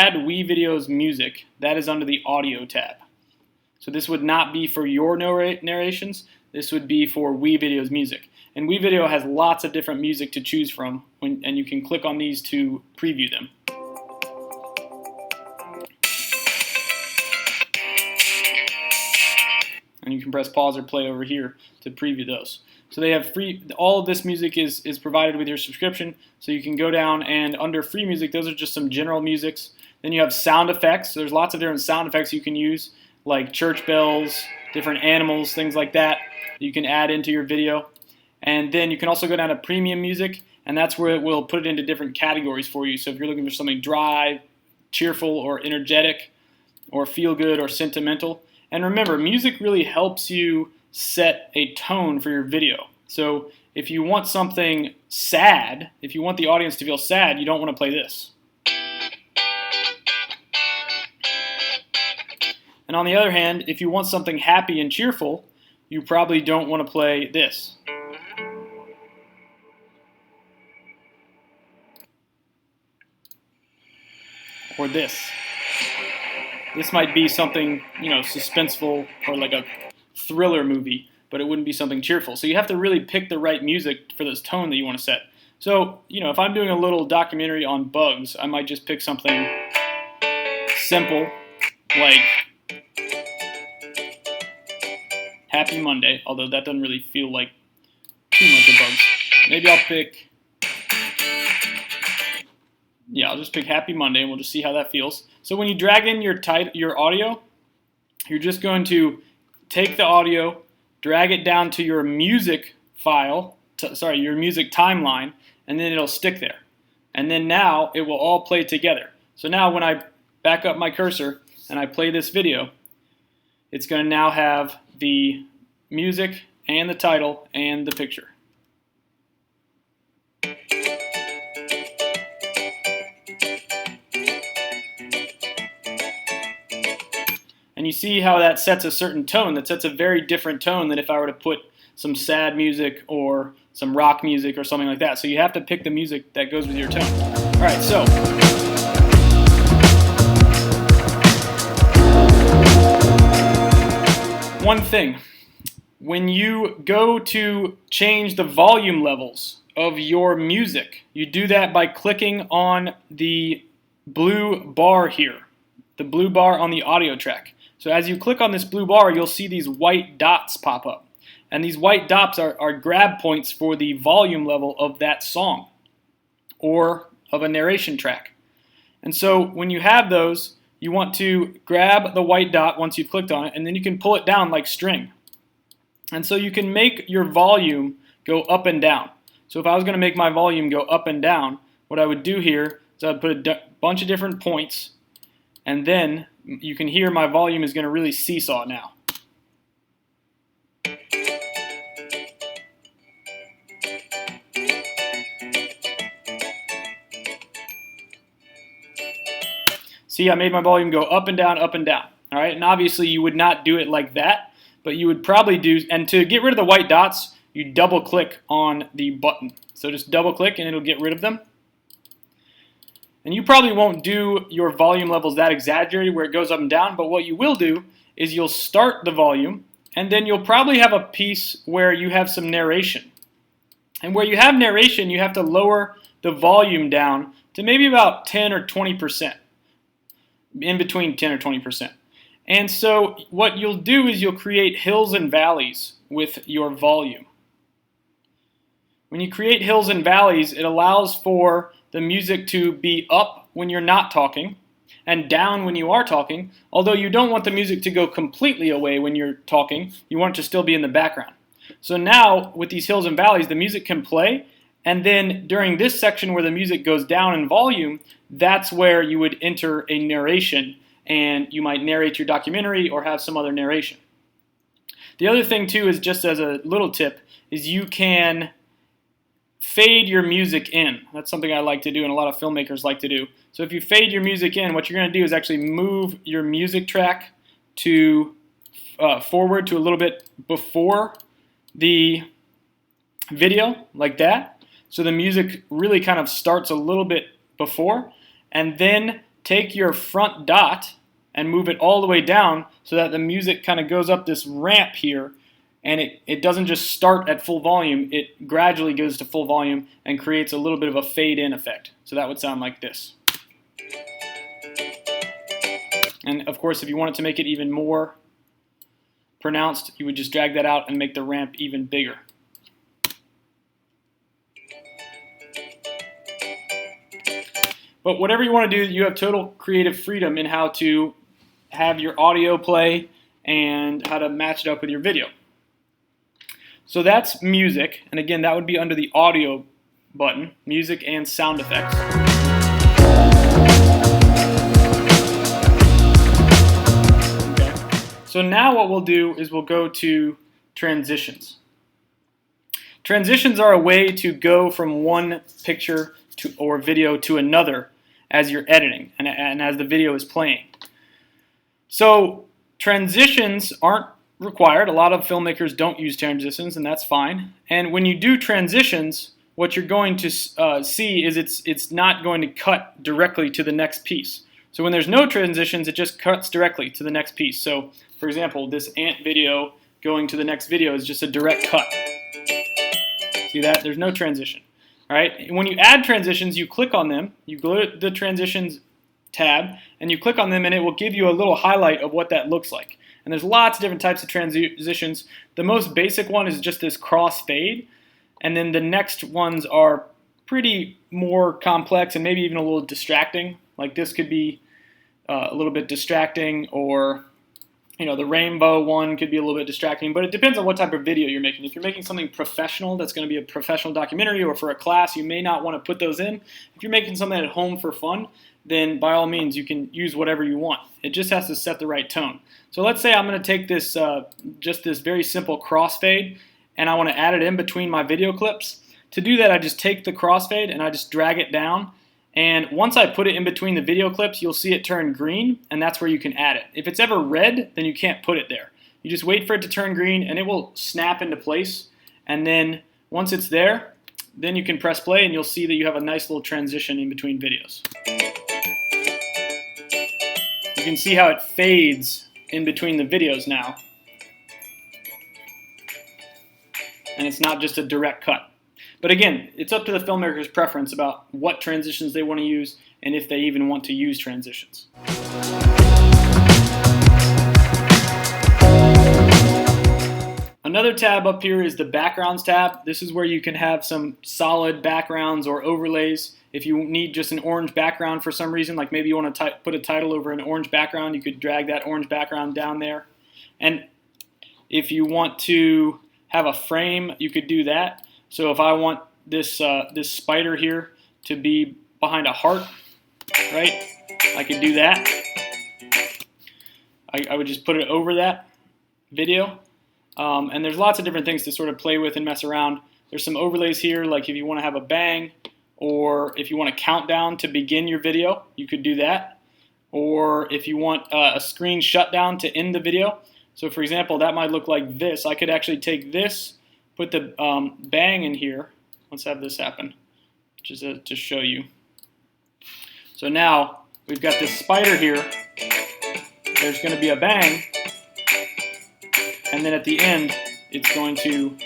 add WeVideo's music, that is under the audio tab. So this would not be for your narrations, this would be for WeVideo's music. And WeVideo has lots of different music to choose from, and you can click on these to preview them. And you can press pause or play over here to preview those. So they have free, all of this music is provided with your subscription, so you can go down and under free music, those are just some general musics. Then you have sound effects. There's lots of different sound effects you can use, like church bells, different animals, things like that you can add into your video. And then you can also go down to premium music, and that's where it will put it into different categories for you. So if you're looking for something dry, cheerful, or energetic, or feel good, or sentimental. And remember, music really helps you set a tone for your video. So if you want something sad, if you want the audience to feel sad, you don't want to play this. And on the other hand, if you want something happy and cheerful, you probably don't want to play this. Or this. This might be something, suspenseful or like a thriller movie, but it wouldn't be something cheerful. So you have to really pick the right music for this tone that you want to set. So, if I'm doing a little documentary on bugs, I might just pick something simple, like Happy Monday, although that doesn't really feel like too much of bugs. Maybe I'll pick, I'll just pick Happy Monday, and we'll just see how that feels. So when you drag in your audio, you're just going to take the audio, drag it down to your music file, your music timeline, and then it'll stick there. And then now it will all play together. So now when I back up my cursor and I play this video, it's going to now have the music and the title and the picture. And you see how that sets a certain tone. That sets a very different tone than if I were to put some sad music or some rock music or something like that. So you have to pick the music that goes with your tone. All right, so one thing. When you go to change the volume levels of your music, you do that by clicking on the blue bar here, the blue bar on the audio track. So as you click on this blue bar, you'll see these white dots pop up. And these white dots are grab points for the volume level of that song or of a narration track. And so when you have those, you want to grab the white dot once you've clicked on it, and then you can pull it down like string. And so you can make your volume go up and down. So if I was going to make my volume go up and down, what I would do here is I would put a bunch of different points, and then you can hear my volume is going to really seesaw now. See, I made my volume go up and down, up and down. All right, and obviously you would not do it like that, but you would probably do, and to get rid of the white dots, you double click on the button. So just double click and it'll get rid of them. And you probably won't do your volume levels that exaggerated where it goes up and down, but what you will do is you'll start the volume, and then you'll probably have a piece where you have some narration. And where you have narration, you have to lower the volume down to maybe about 10 or 20%, in between 10 or 20%. And so what you'll do is you'll create hills and valleys with your volume. When you create hills and valleys, it allows for the music to be up when you're not talking and down when you are talking, although you don't want the music to go completely away when you're talking. You want it to still be in the background. So now with these hills and valleys, the music can play, and then during this section where the music goes down in volume, that's where you would enter a narration, and you might narrate your documentary or have some other narration. The other thing too is, just as a little tip, is you can fade your music in. That's something I like to do and a lot of filmmakers like to do. So if you fade your music in, what you're going to do is actually move your music track to forward to a little bit before the video, like that. So the music really kind of starts a little bit before, and then take your front dot and move it all the way down so that the music kind of goes up this ramp here, and it doesn't just start at full volume, it gradually goes to full volume and creates a little bit of a fade-in effect. So that would sound like this. And of course, if you wanted to make it even more pronounced, you would just drag that out and make the ramp even bigger. But whatever you want to do, you have total creative freedom in how to have your audio play and how to match it up with your video. So that's music, and again, that would be under the audio button, music and sound effects. Okay. So now what we'll do is we'll go to transitions. Transitions are a way to go from one picture or video to another as you're editing and as the video is playing. So transitions aren't required. A lot of filmmakers don't use transitions, and that's fine. And when you do transitions, what you're going to see is it's not going to cut directly to the next piece. So when there's no transitions, it just cuts directly to the next piece. So for example, this ant video going to the next video is just a direct cut. See that? There's no transition. All right. And when you add transitions, you click on them. You go to the transitions tab, and you click on them, and it will give you a little highlight of what that looks like. And there's lots of different types of transitions. The most basic one is just this crossfade, and then the next ones are pretty more complex and maybe even a little distracting. Like this could be a little bit distracting, or the rainbow one could be a little bit distracting, but it depends on what type of video you're making. If you're making something professional, that's going to be a professional documentary, or for a class, you may not want to put those in. If you're making something at home for fun, then by all means you can use whatever you want. It just has to set the right tone. So let's say I'm going to take this just this very simple crossfade, and I want to add it in between my video clips. To do that, I just take the crossfade and I just drag it down, and once I put it in between the video clips, you'll see it turn green, and that's where you can add it. If it's ever red, then you can't put it there. You just wait for it to turn green, and it will snap into place, and then once it's there, then you can press play, and you'll see that you have a nice little transition in between videos. You can see how it fades in between the videos now, and it's not just a direct cut. But again, it's up to the filmmaker's preference about what transitions they want to use and if they even want to use transitions. Another tab up here is the backgrounds tab. This is where you can have some solid backgrounds or overlays. If you need just an orange background for some reason, like maybe you want to put a title over an orange background, you could drag that orange background down there. And if you want to have a frame, you could do that. So if I want this this spider here to be behind a heart, right, I could do that. I would just put it over that video. And there's lots of different things to sort of play with and mess around. There's some overlays here, like if you want to have a bang, or if you want a countdown to begin your video, you could do that. Or if you want a screen shutdown to end the video. So for example, that might look like this. I could actually take this, put the bang in here. Let's have this happen, just to show you. So now we've got this spider here. There's going to be a bang, and then at the end, it's going to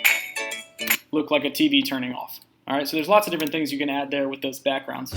look like a TV turning off. All right, so there's lots of different things you can add there with those backgrounds.